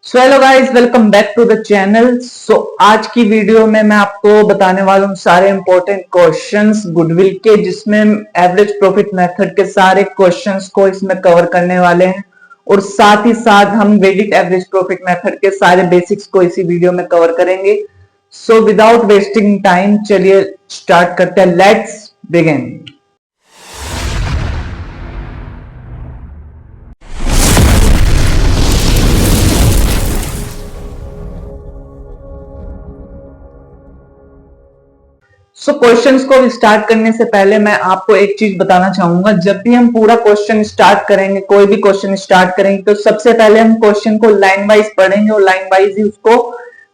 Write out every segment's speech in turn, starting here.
So hello guys, welcome back to the channel. आज की video में मैं आपको बताने वाला हूँ सारे इंपॉर्टेंट क्वेश्चंस गुडविल के, जिसमें एवरेज प्रॉफिट मेथड के सारे क्वेश्चंस को इसमें कवर करने वाले हैं और साथ ही साथ हम वेडिक एवरेज प्रॉफिट मेथड के सारे बेसिक्स को इसी वीडियो में कवर करेंगे। सो विदाउट वेस्टिंग टाइम चलिए स्टार्ट करते हैं। Let's begin. क्वेश्चंस को स्टार्ट करने से पहले मैं आपको एक चीज बताना चाहूंगा। जब भी हम पूरा क्वेश्चन स्टार्ट करेंगे, कोई भी क्वेश्चन स्टार्ट करेंगे, तो सबसे पहले हम क्वेश्चन को लाइन वाइज पढ़ेंगे और लाइन वाइज ही उसको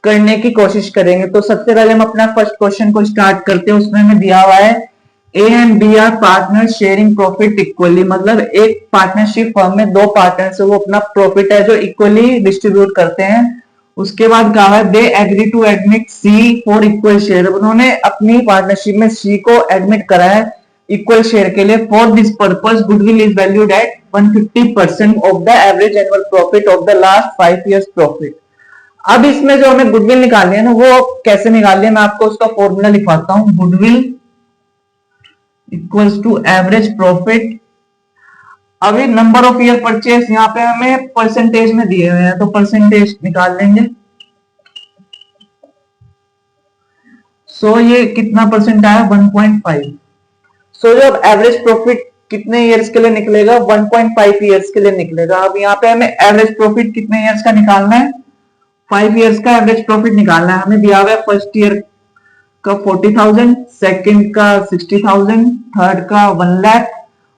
करने की कोशिश करेंगे। तो सबसे पहले हम अपना फर्स्ट क्वेश्चन को स्टार्ट करते हैं। उसमें हमें दिया हुआ है A and B are partner sharing profit equally, मतलब एक पार्टनरशिप फर्म में दो पार्टनर है, वो अपना प्रॉफिट है जो इक्वली डिस्ट्रीब्यूट करते हैं। उसके बाद कहा है they agree to admit C for equal share, उन्होंने अपनी पार्टनरशिप में सी को एडमिट करा है इक्वल शेयर के लिए। For this purpose goodwill is valued at 150% of the average annual profit of the last 5 years profit. अब इसमें जो हमें गुडविल निकालनी है ना, वो कैसे निकालनी है, मैं आपको उसका फॉर्मूला लिखवाता हूं। Goodwill equals to average profit. अभी नंबर ऑफ ईयर परचेस यहाँ पे हमें परसेंटेज में दिए हुए हैं, तो परसेंटेज निकाल लेंगे। ये कितना परसेंट आया, 1.5। जो एवरेज प्रॉफिट कितने इयर्स के लिए निकलेगा, 1.5 इयर्स के लिए निकलेगा। अब यहाँ पे हमें एवरेज प्रॉफिट कितने इयर्स का निकालना है, 5 इयर्स का एवरेज प्रॉफिट निकालना है। हमें दिया हुआ है फर्स्ट ईयर का 40,000, सेकंड का 60,000, थर्ड का 1 लाख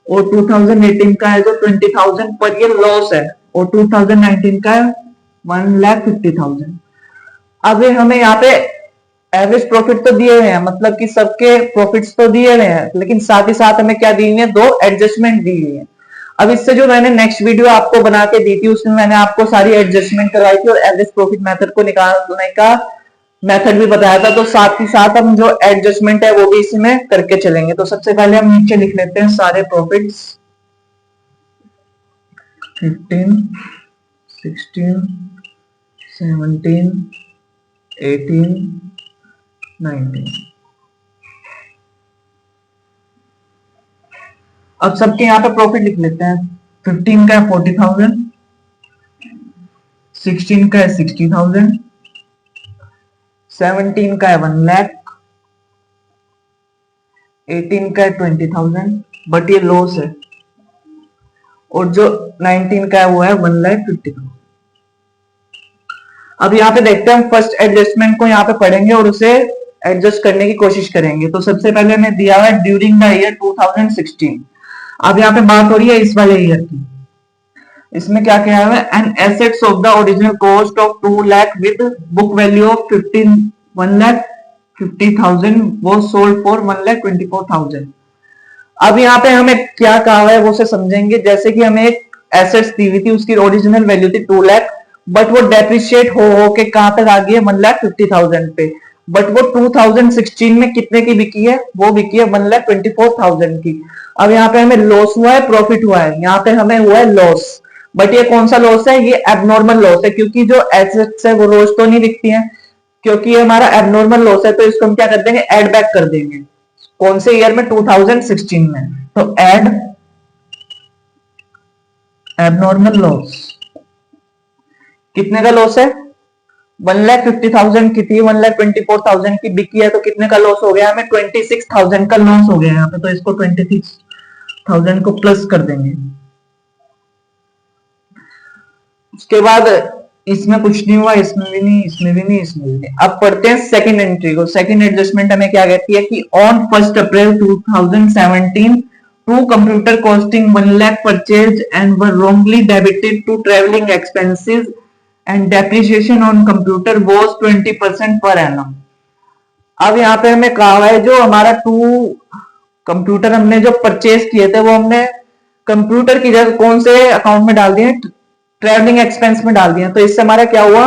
और 2018 का है जो 20,000 पर ये लॉस है, और 2019 का है 1,50,000। अब हमें यहाँ पे एवरेज प्रॉफिट तो दिए हुए हैं, मतलब कि सबके प्रॉफिट्स तो दिए हुए हैं, लेकिन साथ ही साथ हमें क्या दी हुई है, दो एडजस्टमेंट दी हुई है। अब इससे जो मैंने नेक्स्ट वीडियो आपको बना के दी थी, उसमें मैंने आपको सारी एडजस्टमेंट करवाई थी और एवरेज प्रॉफिट मेथड को निकालने का मेथड भी बताया था। तो साथ ही साथ हम जो एडजस्टमेंट है वो भी इसमें करके चलेंगे। तो सबसे पहले हम नीचे लिख लेते हैं सारे प्रॉफिट्स, 15, 16, 17, 18, 19। अब सबके यहाँ पे प्रॉफिट लिख लेते हैं। 15 का है 40,000, 16 का है 60,000, 17 का है 1 लाख, 18 का है 20,000, बट ये लॉस है, और जो 19 का है वो है 1,50,000। अब यहाँ पे देखते हैं, हम फर्स्ट एडजस्टमेंट को यहाँ पे पढ़ेंगे और उसे एडजस्ट करने की कोशिश करेंगे। तो सबसे पहले हमें दिया हुआ है ड्यूरिंग द ईयर 2016। अब यहाँ पे बात हो रही है इस वाले ईयर की। इसमें क्या किया है, an assets of the original cost of 2 lakh with book value of 1,50,000 वो सोल्ड फॉर 1,24,000। अब यहाँ पे हमें क्या कहा है वो से समझेंगे। जैसे कि हमें एक एसेट्स दी हुई थी, उसकी ओरिजिनल वैल्यू थी 2 लाख, बट वो डेप्रिशिएट हो के कहां तक आ गई है, 1,50,000 पे। बट वो 2016 में कितने की बिकी है, वो बिकी है 1,24,000 की। अब यहाँ पे हमें लॉस हुआ है, प्रॉफिट हुआ है, यहाँ पे हमें हुआ है लॉस। बट ये कौन सा लॉस है, ये एबनॉर्मल लॉस है, क्योंकि जो एसेट्स है वो रोज तो नहीं दिखती है, क्योंकि ये हमारा एबनॉर्मल लॉस है। तो इसको हम क्या कर देंगे, एड बैक कर देंगे। कौन से ईयर में, 2016 में। तो एड एबनॉर्मल लॉस। कितने का लॉस है, 1,50,000 की थी, 1,24,000 की बिकी है, तो कितने का लॉस हो गया हमें, 26,000 का लॉस हो गया यहाँ पे। तो इसको 26,000 को प्लस कर देंगे। उसके बाद इसमें कुछ नहीं हुआ, इसमें भी नहीं, इसमें भी नहीं, इसमें भी नहीं। अब पढ़ते हैं सेकंड एंट्री को। सेकंड एडजस्टमेंट हमें क्या कहती है कि on 1 April 2017 two computer costing 1 lakh purchase and were wrongly debited to travelling expenses and depreciation on computer was 20% per annum. अब यहाँ पे हमें कहा है जो हमारा कंप्यूटर हमने जो परचेज किए थे, वो हमने कंप्यूटर की जगह कौन से अकाउंट में डाल दिए, ट्रेवलिंग एक्सपेंस में डाल दिया। तो इससे हमारा क्या हुआ,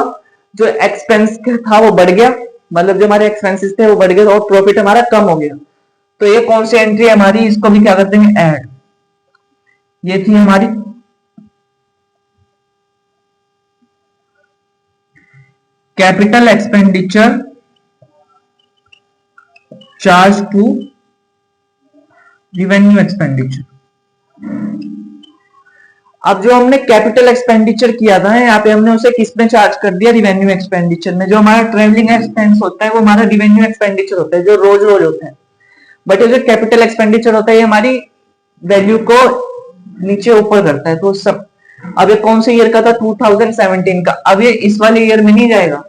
जो एक्सपेंस था वो बढ़ गया, मतलब जो हमारे एक्सपेंसेस थे वो बढ़ गए और प्रॉफिट हमारा कम हो गया। तो ये कौन सी एंट्री है हमारी, इसको भी क्या करते हैं, ऐड। ये थी हमारी capital expenditure charge to revenue expenditure. अब जो हमने कैपिटल एक्सपेंडिचर किया था यहाँ पे हमने उसे किस में चार्ज कर दिया, रिवेन्यू एक्सपेंडिचर में। जो हमारा ट्रेवलिंग एक्सपेंस होता है वो हमारा रिवेन्यू एक्सपेंडिचर होता है, जो रोज रोज होता है। बट ये जो कैपिटल एक्सपेंडिचर होता है ये हमारी वैल्यू को नीचे ऊपर करता है। तो सब, अब ये कौन से ईयर का था, 2017 का। अब ये इस वाले ईयर में नहीं जाएगा,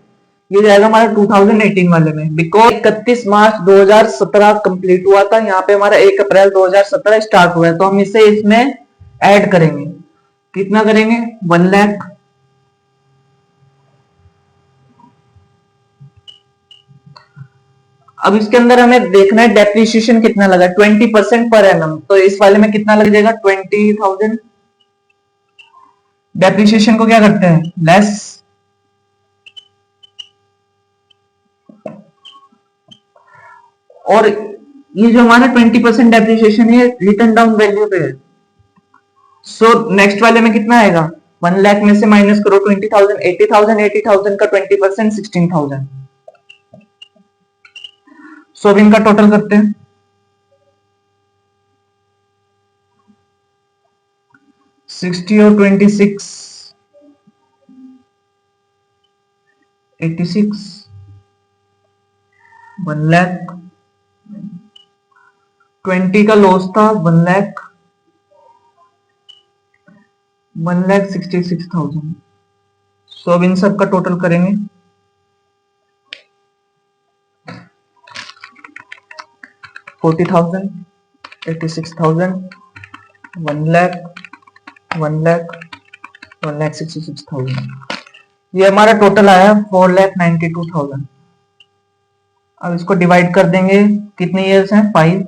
ये जाएगा हमारा 2018 वाले में। बिकॉज 31 मार्च 2017 कंप्लीट हुआ था, यहाँ पे हमारा 1 अप्रैल 2017 स्टार्ट हुआ है। तो हम इसे इसमें ऐड करेंगे। कितना करेंगे, 1 लाख। अब इसके अंदर हमें देखना है डेप्रिसिएशन कितना लगा, 20% पर एनम। तो इस वाले में कितना लग जाएगा, 20,000। डेप्रिसिएशन को क्या करते हैं, लेस। और ये जो हमारा 20% डेप्रिसिएशन है रिटर्न डाउन वैल्यू पे है। सो नेक्स्ट वाले में कितना आएगा, 1 लाख में से माइनस करो 20,000, 80,000, 80,000 का 20% 16,000। सो अब इनका टोटल करते हैं। 60 और 26 86, 1 लाख। 20 का लॉस था 1 लाख, 1,66,000। सो अब इन सब का टोटल करेंगे। 40,000, 86,000, 1 लाख, 1 लाख, 1,66,000। ये हमारा टोटल आया 4,92,000। अब इसको डिवाइड कर देंगे, कितने इयर्स हैं, 5।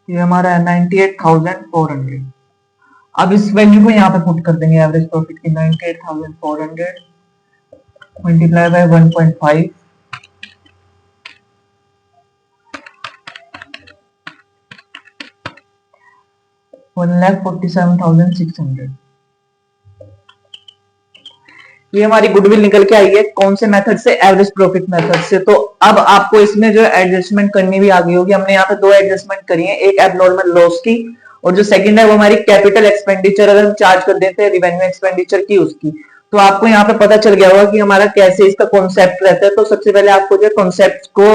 ये हमारा है 98,400। अब इस वैल्यू को यहाँ पे पुट कर देंगे, एवरेज प्रॉफिट की 98,400 मल्टीप्लाई बाय 1.5, 1,47,600। ये हमारी गुडविल निकल के आई है। कौन से मेथड से, एवरेज प्रॉफिट मेथड से। तो अब आपको इसमें जो एडजस्टमेंट करनी भी आ गई होगी। हमने यहाँ पे 2 एडजस्टमेंट करी है, एक एबनॉर्मल लॉस की और जो सेकंड है वो हमारी कैपिटल एक्सपेंडिचर अगर हम चार्ज कर देते हैं रिवेन्यू एक्सपेंडिचर की, उसकी। तो आपको यहाँ पे पता चल गया होगा कि हमारा कैसे इसका कॉन्सेप्ट रहता है। तो सबसे पहले आपको जो कॉन्सेप्ट को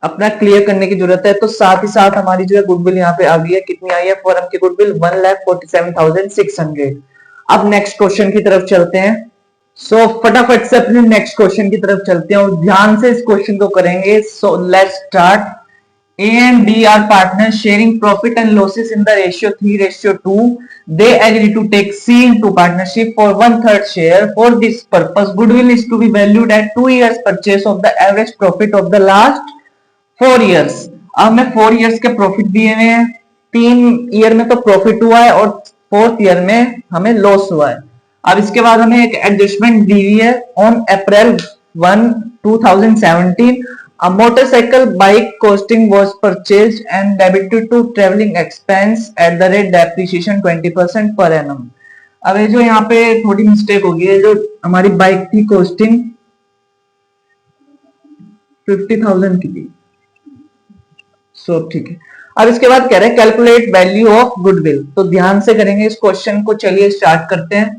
अपना क्लियर करने की जरूरत है। तो साथ ही साथ हमारी जो है गुडविल यहाँ पे आ गई है। कितनी आई है फर्म की गुडविल, 1,47,600। अब नेक्स्ट क्वेश्चन की तरफ चलते हैं। सो फटाफट से अपने नेक्स्ट क्वेश्चन की तरफ चलते हैं और ध्यान से इस क्वेश्चन को करेंगे। So let's start. A and B are partners sharing profit and losses in the ratio 3:2. They agree to take C into partnership for 1/3 share. For this purpose, goodwill is to be valued at 2 years purchase of the average profit of the last 4 years. अब हमें 4 years के profit दिए हुए हैं। 3 year में तो profit हुआ है और 4th ईयर में हमें लॉस हुआ है। अब इसके बाद हमें एक एडजस्टमेंट दी हुई है। On April 1, 2017 a motorcycle bike costing was purchased and debited to traveling expense at the rate depreciation 20% per annum. अब ये जो यहाँ पे थोड़ी मिस्टेक होगी है, जो हमारी बाइक थी कॉस्टिंग 50,000 की थी। सो ठीक है। अब इसके बाद कह रहे हैं कैलकुलेट वैल्यू ऑफ गुडविल। तो ध्यान से करेंगे इस क्वेश्चन को। चलिए स्टार्ट करते हैं।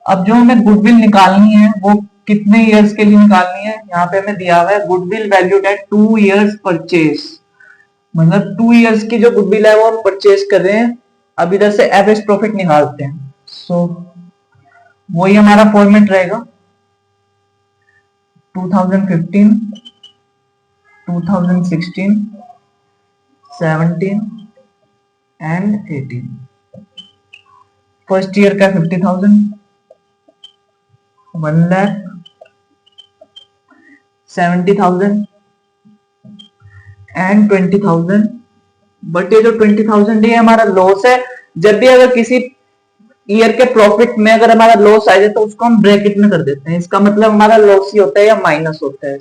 अब जो हमें गुडविल निकालनी है वो कितने इयर्स के लिए निकालनी है, यहाँ पे हमें दिया हुआ है goodwill valued at 2 years purchase. मतलब 2 इयर्स की जो गुडविल है वो हम परचेज कर रहे हैं। अब इधर से एवरेज प्रॉफिट निकालते हैं। सो वही हमारा फॉर्मेट रहेगा 2015, 2016, 17 एंड 18। फर्स्ट ईयर का 50,000, 1 लाख, 70,000 एंड 20,000। बट ये जो 20,000 ये हमारा लॉस है। जब भी अगर किसी ईयर के प्रॉफिट में अगर हमारा लॉस आ जाए तो उसको हम ब्रैकेट में कर देते हैं। इसका मतलब हमारा लॉस ही होता है या माइनस होता है।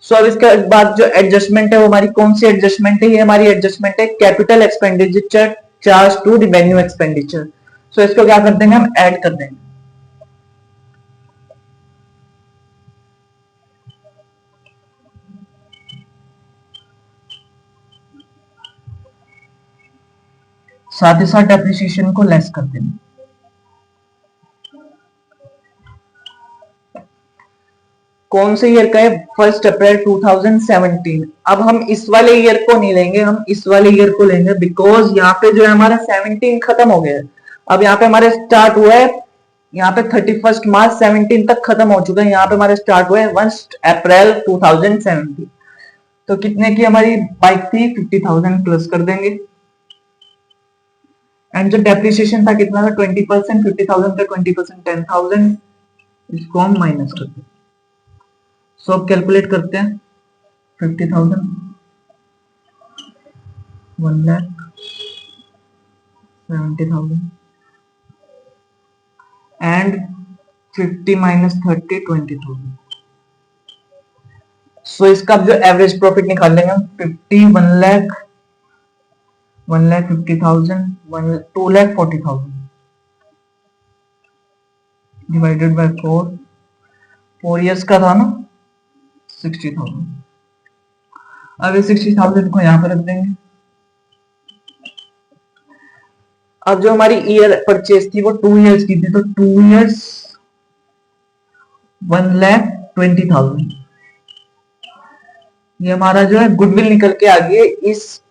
सो अब इसके बाद जो एडजस्टमेंट है वो हमारी कौन सी एडजस्टमेंट है, ये हमारी एडजस्टमेंट है capital expenditure charge to revenue expenditure. So इसको क्या कर देंगे, हम ऐड कर देंगे। साथ ही साथ डेप्रिसिएशन को लेस कर देना। कौन से ईयर का है? 1 अप्रैल 2017। अब हम इस वाले ईयर को नहीं लेंगे, हम इस वाले ईयर को लेंगे, बिकॉज यहाँ पे जो है हमारा 17 खत्म हो गया है। अब यहाँ पे हमारे स्टार्ट हुआ है, यहाँ पे 31 मार्च 17 तक खत्म हो चुका है, यहाँ पे हमारे स्टार्ट हुआ है 1 अप्रैल 2017। तो कितने की हमारी बाइक थी? 50,000 प्लस कर देंगे। एंड जो डेप्रिसिएशन था कितना था? 20%। 50,000 का 20% 10,000, इसको हम माइनस करते हैं। सो अब कैलकुलेट करते हैं। 50,000, 1,70,000 एंड 50 माइनस 30, 20,000। सो इसका जो एवरेज प्रॉफिट निकाल लेंगे हम 50, 1,50,000, 2,40,000 डिवाइडेड बाय 4 इयर्स का था ना, 60,000। अब ये 60,000 को यहां पर रख देंगे। अब जो हमारी ईयर परचेज थी वो 2 इयर्स की थी, तो 2 इयर्स 1,20,000। ये हमारा जो है गुडविल निकल के आ गई है इस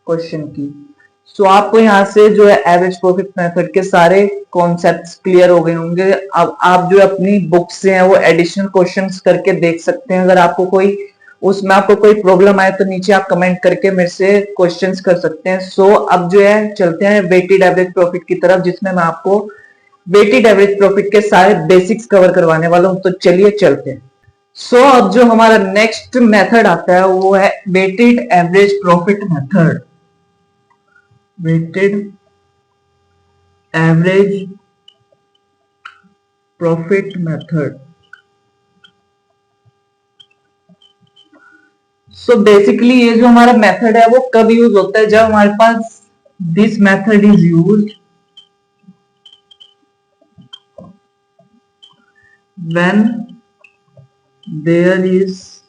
क्वेश्चन की। सो आपको यहाँ से जो है एवरेज प्रॉफिट मेथड के सारे कॉन्सेप्ट्स क्लियर हो गए होंगे। अब आप जो अपनी बुक से हैं वो एडिशनल क्वेश्चंस करके देख सकते हैं। अगर आपको कोई उसमें आपको कोई प्रॉब्लम आए तो नीचे आप कमेंट करके मेरे से क्वेश्चंस कर सकते हैं। सो अब जो है चलते हैं वेटेड एवरेज प्रॉफिट की तरफ, जिसमें मैं आपको वेटेड एवरेज प्रॉफिट के सारे बेसिक्स कवर करवाने वाला हूं। तो चलिए चलते हैं। सो अब जो हमारा नेक्स्ट मेथड आता है वो है weighted average profit method. Weighted average profit method. So basically ये जो हमारा मेथड है वो कब यूज होता है? जब हमारे पास this method is used when there is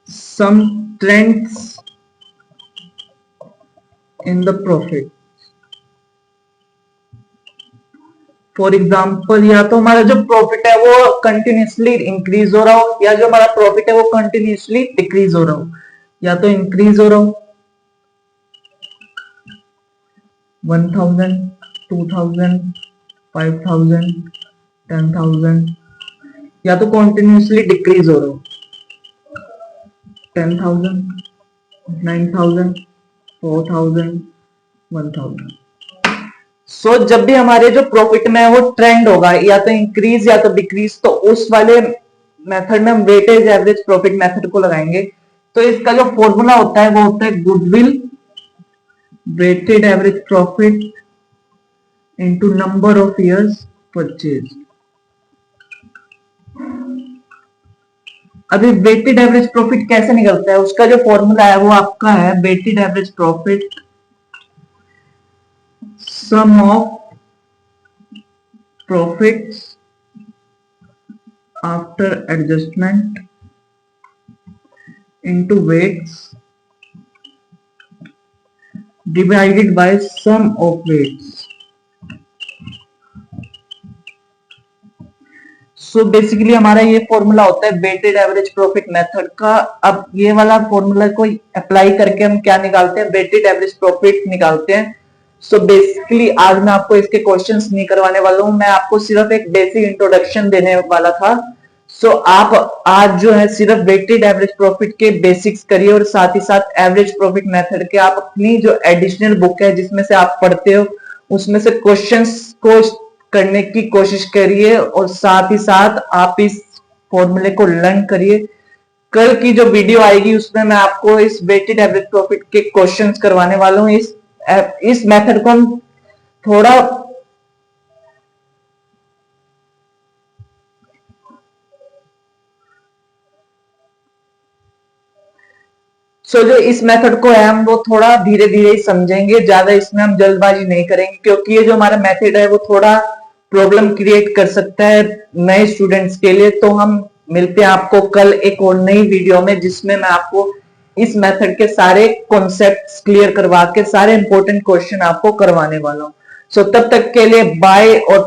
some trends in the profit. For example, या तो हमारा जो प्रॉफिट है वो कंटिन्यूसली इंक्रीज हो रहा हो, या जो हमारा प्रॉफिट है वो कंटिन्यूसली डिक्रीज हो रहा हो। या तो इंक्रीज हो रहा हो 1,000, 2,000, 5,000, 10,000, या तो कंटिन्यूसली डिक्रीज हो रहा हो 10,000, 9,000, 4,000, 1,000। सो जब भी हमारे जो प्रॉफिट में वो ट्रेंड होगा या तो इंक्रीज या तो डिक्रीज, तो उस वाले मेथड में हम वेटेज एवरेज प्रॉफिट मेथड को लगाएंगे। तो इसका जो फॉर्मूला होता है वो होता है goodwill weighted average profit into number of years purchase. अभी वेटेड एवरेज प्रॉफिट कैसे निकलता है? उसका जो फॉर्मूला है वो आपका है weighted average profit sum of profits after adjustment into weights divided by sum of weights. So basically हमारा ये फॉर्मूला होता है वेटेड एवरेज प्रॉफिट मेथड का। अब ये वाला फॉर्मूला को अप्लाई करके हम क्या निकालते हैं? वेटेड एवरेज प्रॉफिट निकालते हैं। सो बेसिकली आज मैं आपको इसके क्वेश्चंस नहीं करवाने वाला हूं, मैं आपको सिर्फ एक बेसिक इंट्रोडक्शन देने वाला था। सो आप आज जो है सिर्फ वेटेड एवरेज प्रॉफिट के बेसिक्स करिए और साथ ही साथ एवरेज प्रॉफिट मेथड के आप अपनी जो एडिशनल बुक है जिसमें से आप पढ़ते हो उसमें से क्वेश्चंस को करने की कोशिश करिए और साथ ही साथ आप इस फॉर्मूले को लर्न करिए। कल की जो वीडियो आएगी उसमें मैं आपको इस वेटेड एवरेज प्रॉफिट के क्वेश्चंस करवाने वाला हूं। इस मेथड को हम थोड़ा जो इस मेथड को है हम वो थोड़ा धीरे धीरे ही समझेंगे, ज्यादा इसमें हम जल्दबाजी नहीं करेंगे, क्योंकि ये जो हमारा मेथड है वो थोड़ा प्रॉब्लम क्रिएट कर सकता है नए स्टूडेंट्स के लिए। तो हम मिलते हैं आपको कल एक और नई वीडियो में जिसमें मैं आपको इस मेथड के सारे कॉन्सेप्ट्स क्लियर करवा के सारे इंपॉर्टेंट क्वेश्चन आपको करवाने वाला हूं। सो तब तक के लिए बाय और